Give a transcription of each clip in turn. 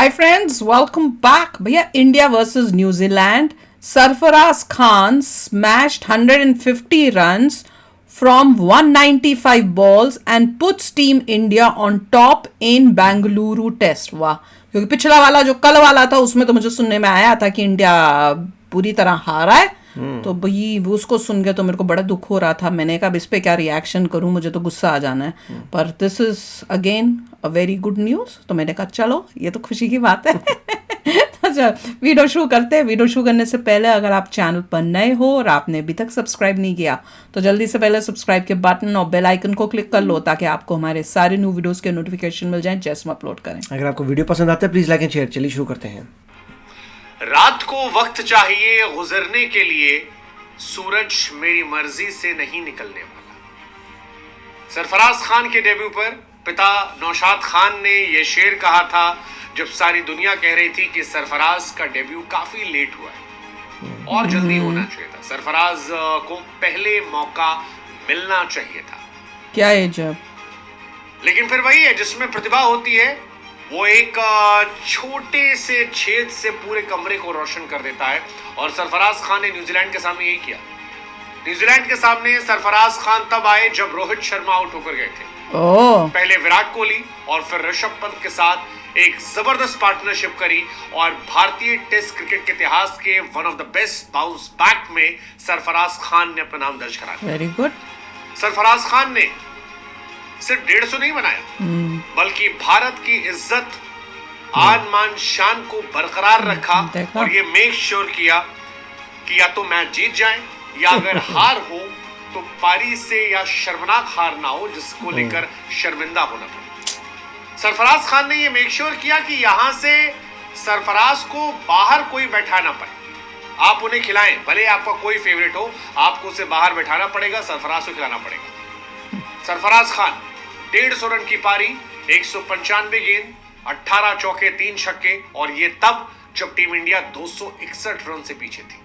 Hi friends, welcome back. भैया India versus New Zealand. Sarfaraz Khan smashed 150 runs from 195 balls and puts Team India on top in Bengaluru test. वाह, क्योंकि पिछला वाला जो कल वाला था उसमें तो मुझे सुनने में आया था कि इंडिया पूरी तरह हारा है. तो भाई उसको सुन के तो मेरे को बड़ा दुख हो रहा था. मैंने कहा इस पे क्या रिएक्शन करूं, मुझे तो गुस्सा आ जाना है. पर this is again a very good news. तो मैंने कहा चलो ये तो खुशी की बात है. अच्छा, वीडियो शुरू करते हैं. वीडियो शुरू करने से पहले अगर आप चैनल पर नए हो और आपने अभी तक सब्सक्राइब नहीं किया तो जल्दी से पहले सब्सक्राइब के बटन और बेल आइकन को क्लिक कर लो ताकि आपको हमारे सारे न्यू वीडियोस के नोटिफिकेशन मिल जाएं जैसे हम अपलोड करें. अगर आपको वीडियो पसंद आता है प्लीज लाइक एंड शेयर. चलिए शुरू करते हैं. रात को वक्त चाहिए गुजरने के लिए, सूरज मेरी मर्जी से नहीं निकलने वाला. सरफराज खान के डेब्यू पर पिता नौशाद खान ने यह शेर कहा था जब सारी दुनिया कह रही थी कि सरफराज का डेब्यू काफी लेट हुआ है और जल्दी होना चाहिए था. सरफराज को पहले मौका मिलना चाहिए था. क्या एज है? लेकिन फिर वही है जिसमें प्रतिभा होती है, वो एक छोटे से छेद से पूरे कमरे को रोशन कर देता है. और सरफराज खान ने न्यूजीलैंड के सामने यही किया. न्यूजीलैंड के सामने सरफराज खान तब आए जब रोहित शर्मा आउट होकर गए थे. पहले विराट कोहली और फिर ऋषभ पंत के साथ एक जबरदस्त पार्टनरशिप करी और भारतीय टेस्ट क्रिकेट के इतिहास के one of the best bounce back में सरफराज खान ने अपना नाम दर्ज कराया. Very good. सरफराज खान ने सिर्फ 150 नहीं बनाया बल्कि भारत की इज्जत, आन मान शान को बरकरार रखा और ये मेक श्योर किया कि या तो मैच जीत जाए या अगर हार हो तो पारी से या शर्मनाक हार ना हो जिसको लेकर शर्मिंदा होना पड़े. सरफराज खान ने ये मेक श्योर किया कि यहां से सरफराज को बाहर कोई बैठा ना पाए. आप उन्हें खिलाएं, भले आपका कोई फेवरेट हो, आपको उसे बाहर बैठाना पड़ेगा, सरफराज को खिलाना पड़ेगा. सरफराज खान 150 रन की पारी, 195 गेंद, 18 चौके 3 छक्के और ये तब जब टीम इंडिया 261 रन से पीछे थी.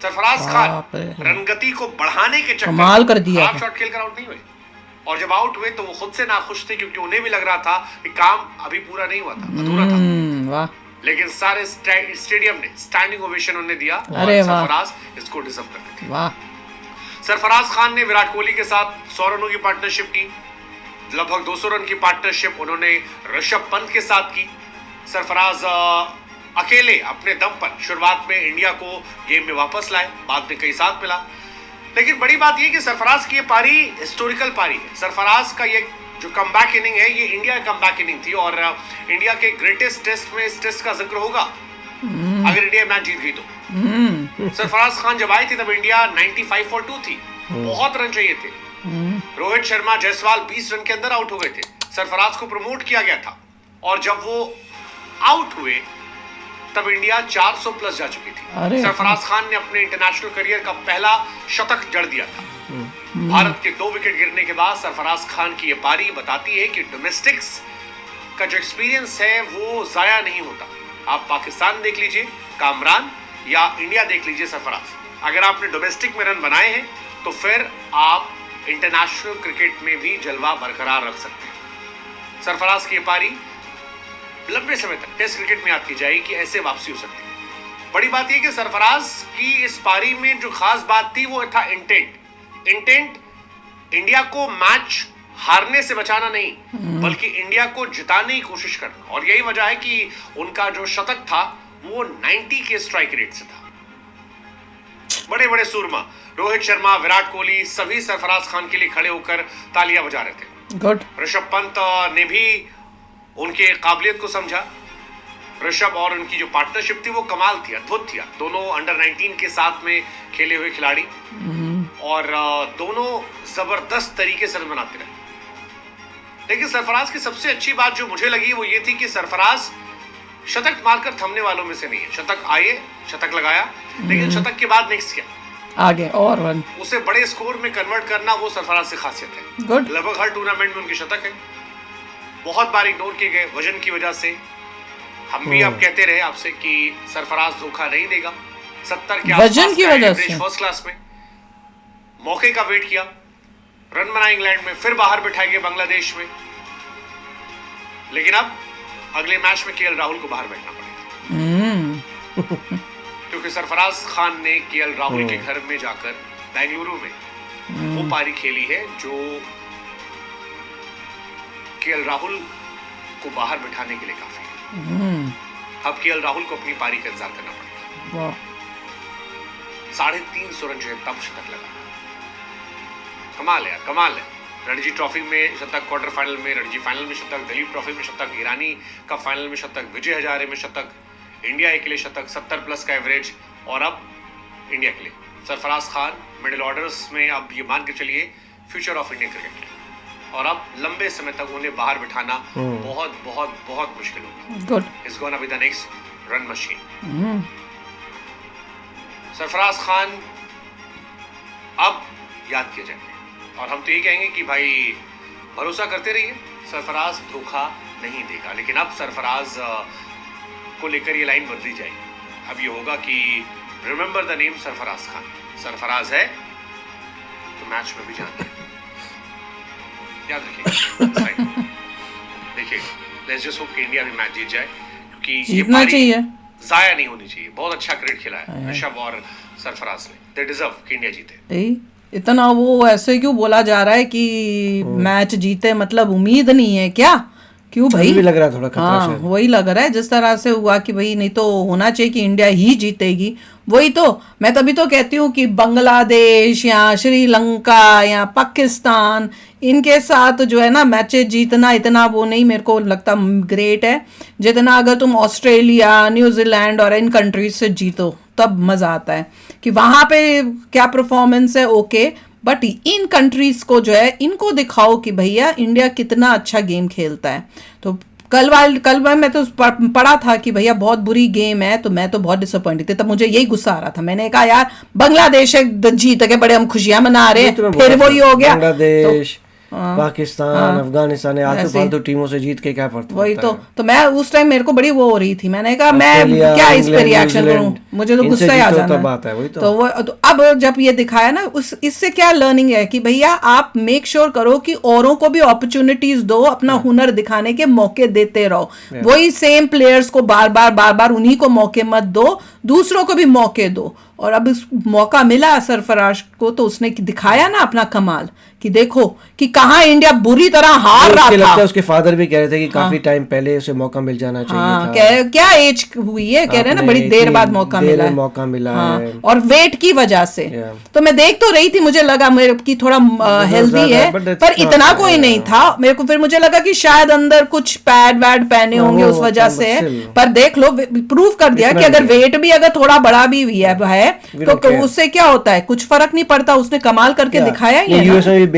सरफराज खान रनगति को बढ़ाने के चक्कर कमाल कर दिया. आप शॉट खेलकर आउट नहीं हुए और जब आउट हुए तो वो खुद से नाखुश थे क्योंकि उन्हें भी लग रहा था कि काम अभी पूरा नहीं हुआ था, अधूरा था. वाह. लेकिन सारे स्टेडियम ने स्टैंडिंग ओवेशन उन्हें दिया और सरफराज इसको डिजर्व करते थे. वाह. सरफराज खान ने विराट कोहली के साथ 100 रनों की पार्टनरशिप की. लगभग 200 रन की पार्टनरशिप उन्होंने ऋषभ पंत के साथ की. सरफराज अकेले अपने दम पर शुरुआत में इंडिया को गेम में वापस लाए, बाद में कई साथ मिला. लेकिन बड़ी बात यह कि सरफराज की ये पारी हिस्टोरिकल पारी है. सरफराज का ये जो कमबैक इनिंग है ये इंडिया की कमबैक इनिंग थी और इंडिया के ग्रेटेस्ट टेस्ट में इस टेस्ट का जिक्र होगा अगर इंडिया मैच जीत गई तो. सरफराज खान जब आई थी तब इंडिया 95 for 2 थी. बहुत रन चाहिए थे. रोहित शर्मा, जायसवाल 20 रन के अंदर आउट हो गए थे. सरफराज को प्रमोट किया गया था और जब वो आउट हुए तब इंडिया 400 प्लस जा चुकी थी. सरफराज खान ने अपने इंटरनेशनल करियर का पहला शतक जड़ दिया था. भारत के 2 विकेट गिरने के बाद सरफराज खान की ये पारी बताती है कि डोमेस्टिक्स का जो एक्सपीरियंस है वो जाया नहीं होता. आप पाकिस्तान देख लीजिए कामरान या इंडिया देख लीजिए सरफराज. अगर आपने डोमेस्टिक में रन बनाए हैं तो फिर आप इंटरनेशनल क्रिकेट में भी जलवा बरकरार रख सकते हैं. सरफराज की पारी लंबे समय तक टेस्ट क्रिकेट में याद की जाएगी कि ऐसे वापसी हो सकती है. बड़ी बात यह कि सरफराज की इस पारी में जो खास बात थी वो था इंटेंट इंडिया को मैच हारने से बचाना नहीं बल्कि इंडिया को जिताने की कोशिश करना. और यही वजह है कि उनका जो शतक था वो 90 के स्ट्राइक रेट से था. बड़े बड़े सूरमा रोहित शर्मा, विराट कोहली सभी सरफराज खान के लिए खड़े होकर तालियां बजा रहे थे. गुड. ऋषभ पंत ने भी उनके काबिलियत को समझा. ऋषभ और उनकी जो पार्टनरशिप थी वो कमाल थी, अद्भुत थी. दोनों अंडर 19 के साथ में खेले हुए खिलाड़ी और दोनों जबरदस्त तरीके से रन बनाते रहे. लेकिन सरफराज की सबसे अच्छी बात जो मुझे लगी वो ये थी कि सरफराज शतक मारकर थमने वालों में से नहीं है. शतक आए, शतक लगाया, लेकिन शतक के बाद नेक्स्ट क्या आगे और रन, उसे बड़े स्कोर में कन्वर्ट करना वो सरफराज की खासियत है. गुड. लगभग हर टूर्नामेंट में उनकी शतक है. बहुत बार इग्नोर किए गए वजन की वजह से. हम भी अब कहते रहे आपसे कि सरफराज धोखा नहीं देगा. 70 के वजन की वजह से फर्स्ट क्लास में मौके का वेट किया, रन बना इंग्लैंड में, फिर बाहर बिठाए गए बांग्लादेश में. लेकिन अब अगले मैच में केएल राहुल को बाहर बैठना पड़ेगा क्योंकि सरफराज खान ने केएल राहुल के घर में जाकर बेंगलुरु में वो पारी खेली है जो केएल राहुल को बाहर बिठाने के लिए काफी है। अब केएल राहुल को अपनी पारी का इंतजार करना पड़ेगा। 350 रन जो है तब शतक लगा। कमाल है यार, कमाल है। रणजी ट्रॉफी में शतक, क्वार्टर फाइनल में रणजी फाइनल में शतक, दिलीप ट्रॉफी में शतक, ईरानी का फाइनल में शतक, विजय हजारे में शतक, इंडिया ए के लिए शतक, 70+ का एवरेज, और अब इंडिया के लिए सरफराज खान मिडिल ऑर्डर्स में अब ये मान के चलिए फ्यूचर ऑफ इंडियन क्रिकेट, और अब लंबे समय तक उन्हें बाहर बिठाना बहुत बहुत बहुत मुश्किल होगा। Good, is gonna be the next run machine. Sarfaraz Khan अब याद किए जाएंगे, और हम तो ये कहेंगे कि भाई भरोसा करते रहिए, सरफराज धोखा नहीं देगा। लेकिन अब सरफराज को लेकर ये लाइन बदली जाएगी। अब ये होगा कि remember the name Sarfaraz Khan, Sarfaraz है तो मैच में भी जाना है, याद रखिए। देखिए, लेट्स जस्ट होप कि इंडिया भी मैच जीत जाए, क्योंकि जीतना चाहिए, जाया नहीं होनी चाहिए। बहुत अच्छा क्रिकेट खेला है ऋषभ और सरफराज ने, दे डिजर्व कि इंडिया जीते। इतना वो ऐसे क्यों बोला जा रहा है कि मैच जीते, मतलब उम्मीद नहीं है क्या? क्यों भाई? भी लग रहा है थोड़ा खतरा। हाँ, वही लग रहा है जिस तरह से हुआ कि भाई नहीं तो होना चाहिए कि इंडिया ही जीतेगी। वही तो मैं तभी तो कहती हूँ कि बांग्लादेश या श्रीलंका या पाकिस्तान, इनके साथ जो है ना मैचेस जीतना इतना वो नहीं मेरे को लगता ग्रेट है, जितना अगर तुम ऑस्ट्रेलिया, न्यूजीलैंड और इन कंट्रीज से जीतो तब मजा आता है कि वहां पे क्या परफॉर्मेंस है। ओके, बट इन कंट्रीज को जो है इनको दिखाओ कि भैया इंडिया कितना अच्छा गेम खेलता है। तो कल मैं तो पढ़ा था कि भैया बहुत बुरी गेम है, तो मैं तो बहुत डिसअपॉइंटेड थी। तब मुझे यही गुस्सा आ रहा था, मैंने कहा यार बांग्लादेश जीत के बड़े हम खुशियां मना रहे हैं, फिर वही हो गया। बांग्लादेश, पाकिस्तान, अफगानिस्तान आलतू फालतू टीमों से जीत के क्या पड़ता। वही तो मैं उस टाइम मेरे को बड़ी वो हो रही थी, मैंने कहा मैं क्या इस पे रिएक्शन करूं, मुझे तो गुस्सा ही आ जाना है। तो अब जब ये दिखाया ना, इससे क्या लर्निंग है कि भैया आप मेक श्योर करो कि औरों को भी अपॉर्चुनिटीज दो, अपना हुनर दिखाने के मौके देते रहो। वही सेम प्लेयर्स को बार बार उन्हीं को मौके मत दो, दूसरों को भी मौके दो। और अब इस मौका मिला सरफराज को, तो उसने दिखाया ना अपना कमाल कि देखो कि कहाँ इंडिया बुरी तरह हार रहा था। लगता है उसके फादर भी कह रहे थे कि काफी टाइम पहले उसे मौका मिल जाना चाहिए था। क्या एज हुई है, कह रहे हैं ना बड़ी देर बाद मौका मिला है, और वेट की वजह से। तो मैं देख तो रही थी, मुझे लगा मेरे की थोड़ा हेल्दी है, पर इतना कोई नहीं था मेरे को। फिर मुझे लगा कि शायद अंदर कुछ पैड वैड पहने होंगे उस वजह से, पर देख लो प्रूव कर दिया कि अगर वेट भी अगर थोड़ा बड़ा भी है तो उससे क्या होता है, कुछ फर्क नहीं पड़ता। उसने कमाल करके दिखाया ही है। यूएस में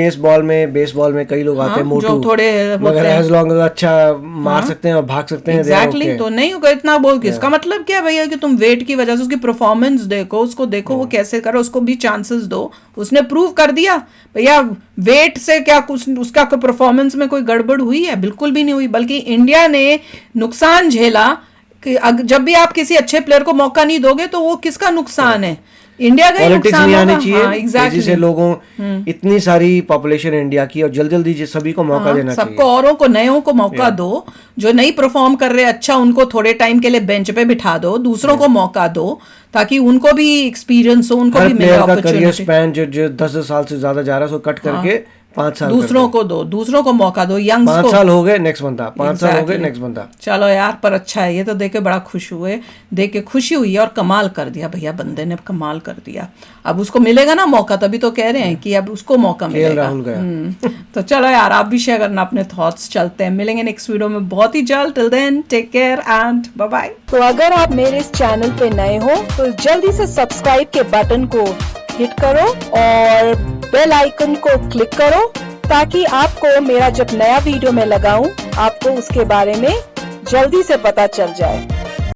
बेसबॉल में कई लोग आते हैं मोटू, थोड़े मगर एज लॉन्ग अच्छा मार सकते हैं और भाग सकते हैं। एग्जैक्टली, तो नहीं होगा इतना बोल के। इसका मतलब क्या भैया कि तुम वेट की वजह से उसकी परफॉर्मेंस देखो, उसको देखो वो कैसे करे, उसको भी चांसेस दो। उसने प्रूव कर दिया भैया वेट से क्या कुछ उसका परफॉर्मेंस में कोई गड़बड़ हुई है, बिल्कुल भी नहीं हुई। बल्कि इंडिया ने नुकसान झेला कि जब भी आप किसी अच्छे प्लेयर को मौका नहीं दोगे तो वो किसका नुकसान है, इंडिया का नुकसान नहीं आनी चाहिए। जैसे लोगों इतनी सारी पॉपुलेशन इंडिया की, और जल्दी सभी को मौका देना चाहिए। सबको, औरों को, नयों को मौका दो, जो नहीं परफॉर्म कर रहे अच्छा उनको थोड़े टाइम के लिए बेंच पे बिठा दो, दूसरों को मौका दो ताकि उनको भी एक्सपीरियंस हो, उनको भी मिले अपॉर्चुनिटी। करियर स्पैन जो 10 साल से ज्यादा जा रहा है उसको कट करके 5 साल दूसरों को दो, दूसरों को मौका दो, यंग्स को। 5 साल हो गए नेक्स्ट बंदा, 5 साल हो गए नेक्स्ट बंदा। चलो यार, पर अच्छा है ये तो देख के बड़ा खुश हुए, देख के खुशी हुई। और कमाल कर दिया भैया, बंदे ने कमाल कर दिया। अब उसको मिलेगा ना मौका, तभी तो कह रहे हैं कि अब उसको मौका मिलेगा। राहुल गया। तो चलो यार, आप भी शेयर करना अपने थॉट्स। चलते हैं, मिलेंगे नेक्स्ट वीडियो में बहुत ही जल्द। Till then take care and bye bye. तो अगर आप मेरे इस चैनल पे नए हो तो जल्दी से सब्सक्राइब के बटन को हिट करो और बेल आइकन को क्लिक करो, ताकि आपको मेरा जब नया वीडियो मैं लगाऊं आपको उसके बारे में जल्दी से पता चल जाए।